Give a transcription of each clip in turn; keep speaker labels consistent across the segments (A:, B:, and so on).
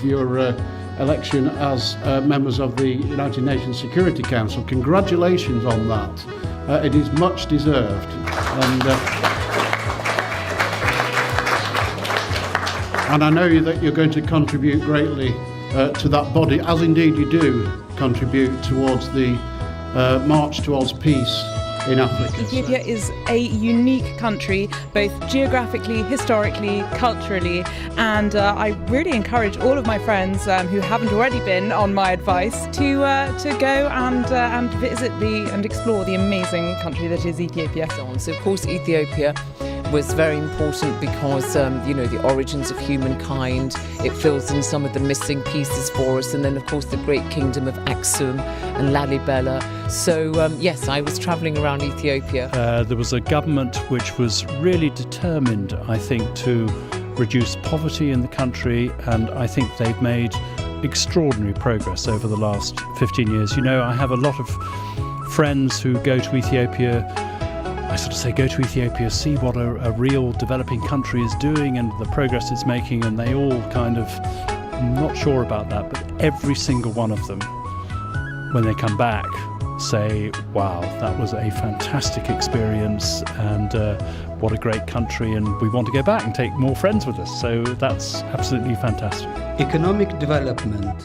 A: your election as members of the United Nations Security Council. Congratulations on that. It is much deserved. And I know that you're going to contribute greatly to that body, as indeed you do contribute towards the march towards peace in Africa.
B: Ethiopia is a unique country, both geographically, historically, culturally, and I really encourage all of my friends who haven't already been on my advice to go and visit and explore the amazing country that is Ethiopia.
C: So of course Ethiopia was very important because, the origins of humankind, it fills in some of the missing pieces for us, and then of course the great kingdom of Aksum and Lalibela. So yes, I was travelling around Ethiopia.
D: There was a government which was really determined, I think, to reduce poverty in the country, and I think they've made extraordinary progress over the last 15 years. I have a lot of friends who go to Ethiopia. I sort of say, go to Ethiopia, see what a real developing country is doing and the progress it's making, and they all kind of, I'm not sure about that, but every single one of them, when they come back, say, wow, that was a fantastic experience, and what a great country, and we want to go back and take more friends with us. So that's absolutely fantastic.
E: Economic development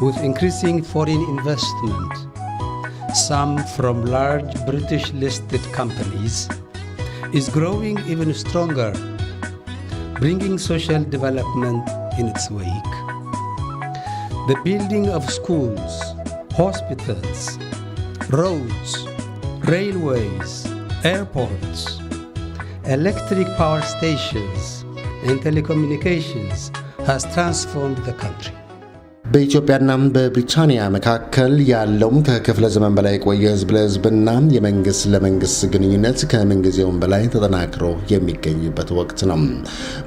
E: with increasing foreign investment, some from large British listed companies, is growing even stronger, bringing social development in its wake. The building of schools, hospitals, roads, railways, airports, electric power stations, and telecommunications has transformed the country.
F: በኢትዮጵያና በብሪታንያ መካከል ያለው ከክፍለ ዘመን በላይ የቆየ ህዝብ ለህዝብና የመንግስት ለመንግስት ግንኙነት ከምንጊዜውም በላይ ተጠናክሮ የሚገኝበት ወቅት ነው።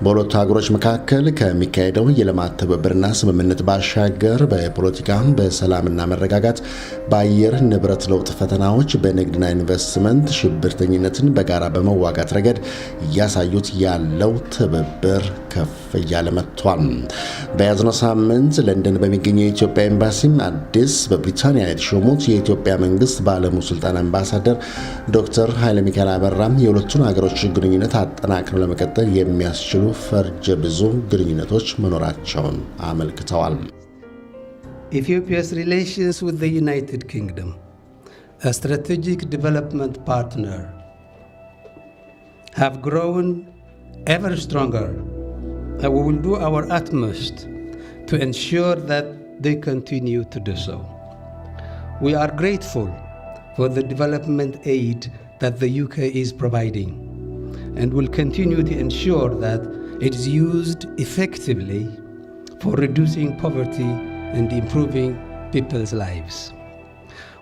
F: በሁለቱ ሀገሮች መካከል ከሚካሄደው የልማት ትብብርና ስምምነት ባሻገር በፖለቲካ፣ በሰላምና መረጋጋት፣ በአየር ንብረት ለውጥ ፈተናዎች፣ በንግድና ኢንቨስትመንት፣ ሽብርተኝነትን በጋራ በመዋጋት ረገድ እያሳዩት ያለው ትብብር ከፍ እያለ መጥቷል። በያዝነው ሳምንት ለንደን በሚገኘው የኢትዮጵያ ኤምባሲም አዲስ በብሪታንያ የተሾሙት የኢትዮጵያ መንግስት ባለሙ ስልጣን አምባሳደር ዶክተር ኃይለ ሚካኤል አበራም የሁለቱን ሀገሮች ግንኙነት አጠናክረው ለመቀጠል የሚያስችሉ ፈርጀ ብዙ ግንኙነቶች መኖራቸውን አመልክተዋል።
E: Ethiopia's relations with the United Kingdom, a strategic development partner, have grown ever stronger, and we will do our utmost to ensure that they continue to do so. We are grateful for the development aid that the UK is providing, and will continue to ensure that it is used effectively for reducing poverty and improving people's lives.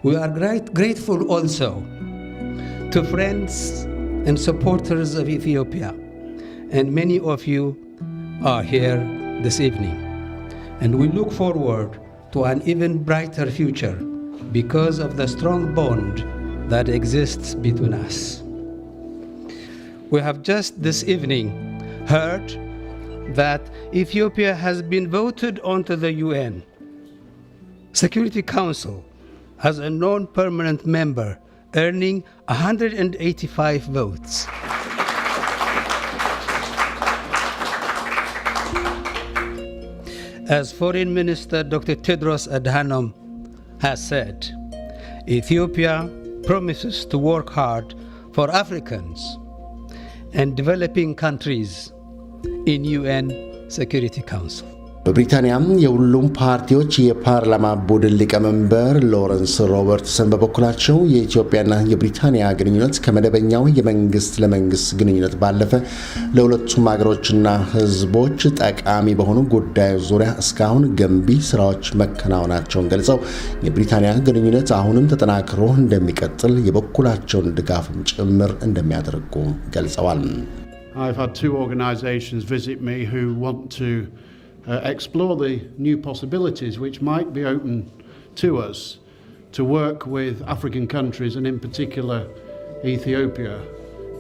E: We are grateful also to friends and supporters of Ethiopia, and many of you are here this evening. And we look forward to an even brighter future because of the strong bond that exists between us. We have just this evening heard that Ethiopia has been voted onto the UN Security Council as a non-permanent member, earning 185 votes. As Foreign Minister Dr. Tedros Adhanom has said, Ethiopia promises to work hard for Africans and developing countries in UN Security Council.
F: በብሪታንያም የሁሉም ፓርቲዎች የፓርላማ ቡድን ሊቀመንበር ሎረንስ ሮበርትሰን በበኩላቸው የኢትዮጵያና የብሪታንያ ግንኙነት ከመደበኛው የመንግስት ለመንግስት ግንኙነት ባለፈ ለሁለቱም ሀገሮችና ህዝቦች ጠቃሚ በሆኑ ጉዳዮች ዙሪያ እስካሁን ገንቢ ስራዎች መከናወናቸውን ገልጸው የብሪታንያ ግንኙነት አሁንም ተጠናክሮ እንደሚቀጥል የበኩላቸውን ድጋፍም ጭምር እንደሚያደርጉ ገልጸዋል።
A: I've had two organizations visit me who want to explore the new possibilities which might be open to us to work with African countries and in particular Ethiopia.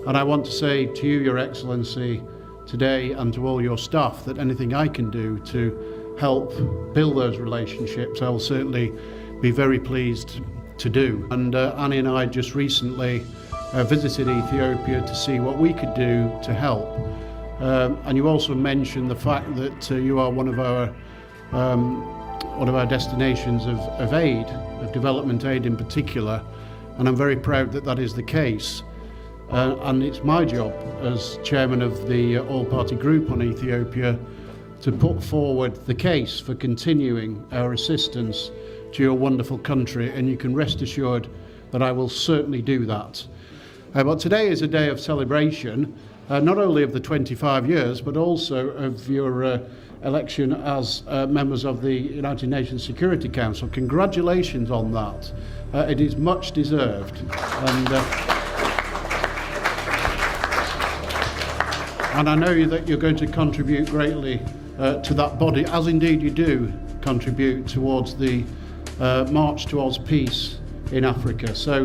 A: And I want to say to you, Your Excellency, today and to all your staff that anything I can do to help build those relationships, I will certainly be very pleased to do. And Annie and I just recently visited Ethiopia to see what we could do to help. And you also mentioned the fact that you are one of our destinations of aid, of development aid in particular, and I'm very proud that that is the case. And it's my job as chairman of the all-party group on Ethiopia to put forward the case for continuing our assistance to your wonderful country, and you can rest assured that I will certainly do that. But today is a day of celebration, not only of the 25 years, but also of your election as members of the United Nations Security Council. Congratulations on that. It is much deserved. And I know that you're going to contribute greatly to that body, as indeed you do contribute towards the march towards peace in Africa. So,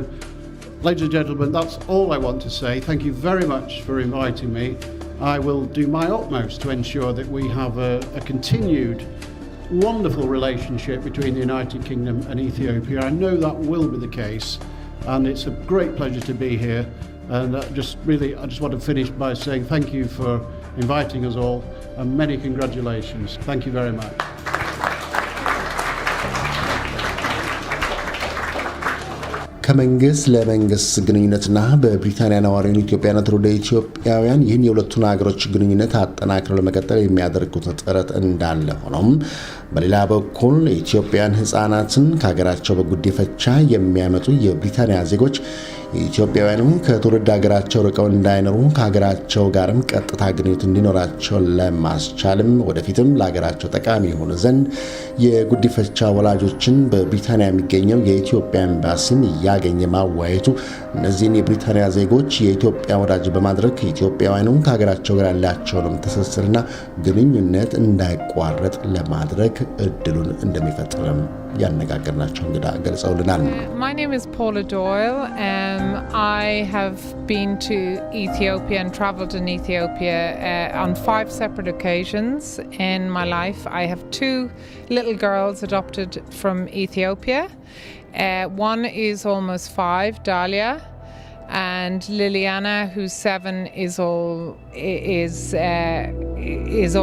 A: ladies and gentlemen, that's all I want to say. Thank you very much for inviting me. I will do my utmost to ensure that we have a continued wonderful relationship between the United Kingdom and Ethiopia. I know that will be the case, and it's a great pleasure to be here. And I just want to finish by saying thank you for inviting us all, and many congratulations. Thank you very much.
F: ከመንግስት ለመንግስት ግንኙነትና በብሪታንያ ነዋሪ ኢትዮጵያውያን ትውልደ ኢትዮጵያውያን ይህን የሁለቱን ሀገሮች ግንኙነት አጠናክረው ለመቀጠል የሚያደርጉት ጥረት እንዳለ ሆኖም በሌላ በኩል ኢትዮጵያውያን ህፃናትን ከሀገራቸው በጉዲፈቻ የሚያመጡ የብሪታንያ ዜጎች ኢትዮጵያውያኑ ከትውልድ ሀገራቸው ርቀው እንዳይኖሩ ከሀገራቸው ጋርም ቀጥታ ግንኙነት እንዲኖራቸው ለማስቻልም ወደፊትም ለሀገራቸው ጠቃሚ የሆኑ ዘንድ የጉዲፈቻ ወላጆችን በብሪታንያ የሚገኘው የኢትዮጵያ ኤምባሲን ያገኘ ማዋየቱ እነዚህን የብሪታንያ ዜጎች የኢትዮጵያ ወዳጅ በማድረግ ኢትዮጵያውያኑ ከሀገራቸው ጋር ያላቸውን ትስስርና ግንኙነት እንዳይቋረጥ ለማድረግ እድሉን እንደሚፈጥርም ያነጋገርናቸው እንግዳ ገልጸውልናል።
G: My name is Paula Doyle. I have been to Ethiopia and travelled in Ethiopia on 5 separate occasions in my life. I have 2 little girls adopted from Ethiopia. One is almost 5, Dahlia, and Liliana, who's 7, is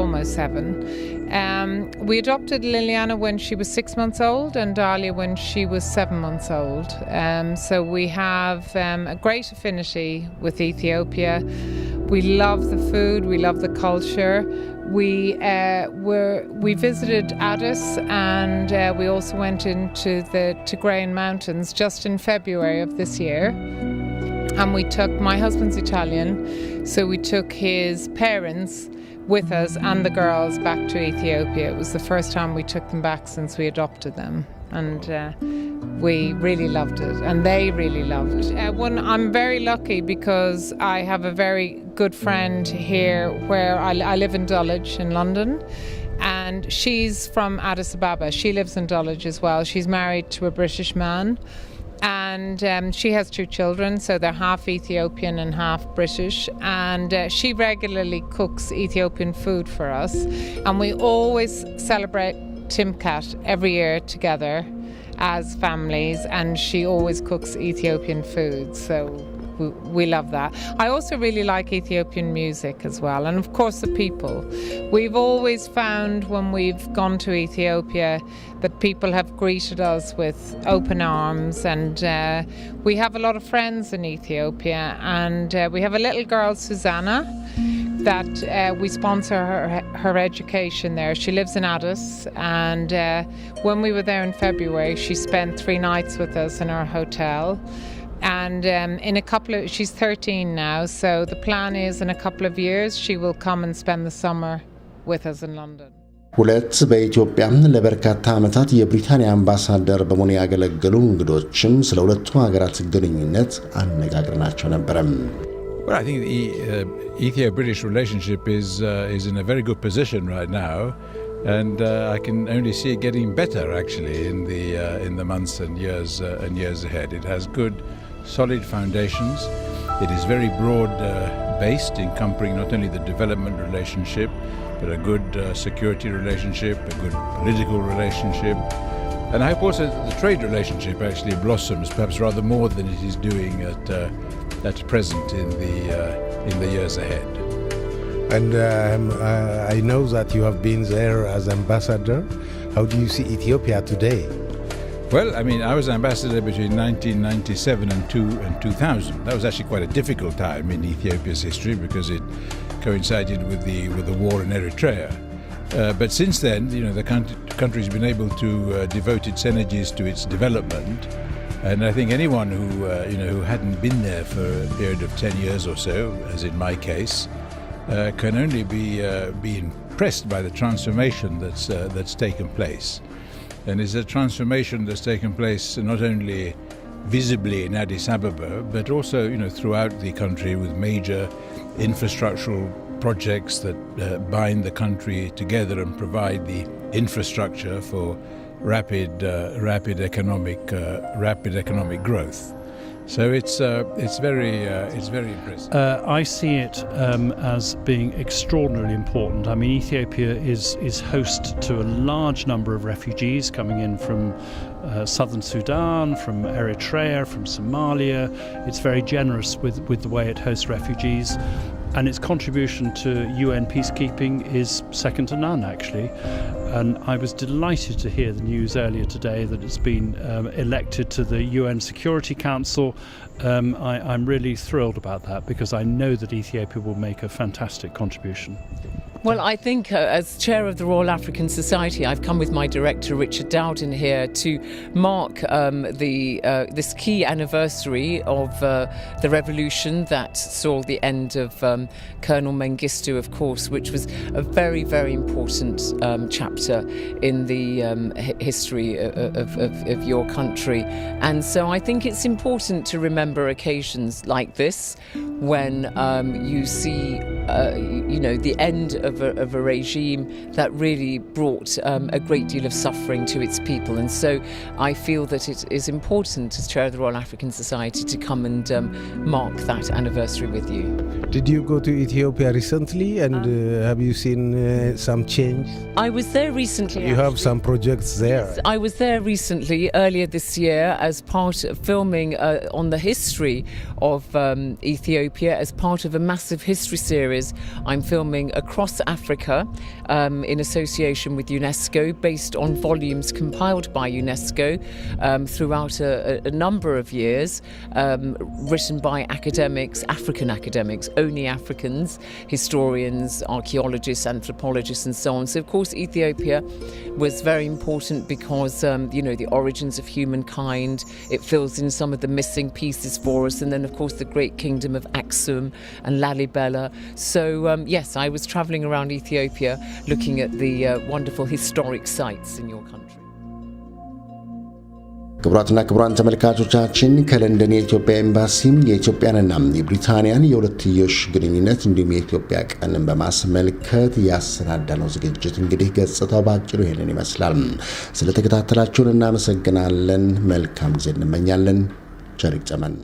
G: almost 7. We adopted Liliana when she was 6 months old and Dahlia when she was 7 months old. So we have a great affinity with Ethiopia. We love the food, we love the culture. We visited Addis, and we also went into the Tigrayan Mountains just in February of this year. And my husband's Italian, so we took his parents with us and the girls back to Ethiopia. It was the first time we took them back since we adopted them, and we really loved it, and they really loved it. I'm very lucky because I have a very good friend here where I live in Dulwich in London, and she's from Addis Ababa. She lives in Dulwich as well. She's married to a British man. And she has 2 children, so they're half Ethiopian and half British. And she regularly cooks Ethiopian food for us. And we always celebrate Timkat every year together as families. And she always cooks Ethiopian food, so we love that. I also really like Ethiopian music as well, and of course the people. We've always found when we've gone to Ethiopia that people have greeted us with open arms, and we have a lot of friends in Ethiopia, and we have a little girl, Susanna, that we sponsor her education there. She lives in Addis, and when we were there in February, she spent 3 nights with us in our hotel. And she's 13 now, so the plan is in a couple of years she will come and spend the summer with us in London.
F: ሁለት በኢትዮጵያ ለበርካታ ዓመታት የብሪታንያ አምባሳደር በመሆን ያገለገሉ እንግዶችም ስለ ሁለቱ ሀገራት ግንኙነት አነጋግረናቸው ነበር።
H: Well, I think the Ethio-British relationship is in a very good position right now, and I can only see it getting better actually in the months and years ahead. It has good, solid foundations. It is very based, encompassing not only the development relationship, but a good security relationship, a good political relationship. And I hope also that the trade relationship actually blossoms, perhaps rather more than it is doing at present in the years ahead.
I: And I know that you have been there as ambassador. How do you see Ethiopia today?
H: Well, I mean, I was ambassador between 1997 and 2000. That was actually quite a difficult time in Ethiopia's history because it coincided with the war in Eritrea. But since then, the country's been able to devote its energies to its development. And I think anyone who hadn't been there for a period of 10 years or so, as in my case, can only be impressed by the transformation that's taken place. And it's a transformation that's taken place not only visibly in Addis Ababa, but also throughout the country with major infrastructural projects that bind the country together and provide the infrastructure for rapid economic growth. So it's very impressive.
D: I see it as being extraordinarily important. I mean, Ethiopia is host to a large number of refugees coming in from southern Sudan, from Eritrea, from Somalia. It's very generous with the way it hosts refugees. And its contribution to UN peacekeeping is second to none, actually. And I was delighted to hear the news earlier today that it's been elected to the UN Security Council. I'm really thrilled about that because I know that Ethiopia will make a fantastic contribution.
C: Well, I think as chair of the Royal African Society, I've come with my director, Richard Dowden, here to mark this key anniversary of the revolution that saw the end of Colonel Mengistu, of course, which was a very, very important chapter in the history of your country. And so I think it's important to remember occasions like this when you see, the end of a regime that really brought a great deal of suffering to its people. And so I feel that it is important as chair of the Royal African Society to come and mark that anniversary with you.
I: Did you go to Ethiopia recently and have you seen some change?
C: I was there recently.
I: You have some projects there.
C: Yes, I was there recently, earlier this year, as part of filming on the history of Ethiopia, as part of a massive history series I'm filming across Africa in association with UNESCO, based on volumes compiled by UNESCO throughout a number of years, written by academics, African academics, only Africans, historians, archaeologists, anthropologists and so on. So of course Ethiopia was very important because the origins of humankind, it fills in some of the missing pieces for us, and then of course the great kingdom of Aksum and Lalibela. So yes, I was travelling around Ethiopia looking at the wonderful historic sites in your country.
F: ክቡራትና ክቡራን ተመልካቾቻችን ከለንደን የኢትዮጵያ ኤምባሲም የኢትዮጵያንና የብሪታንያን የሁለትዮሽ ግንኙነት እንዲሁም የኢትዮጵያ ቀንን በማስመልከት ያሰናዳነው ዝግጅት እንግዲህ ገጽታው ባጭሩ ይሄንን ይመስላል። ስለተከታተላችሁን እናመሰግናለን። መልካም ጊዜ እንመኛለን። ቸር ይግጠመን።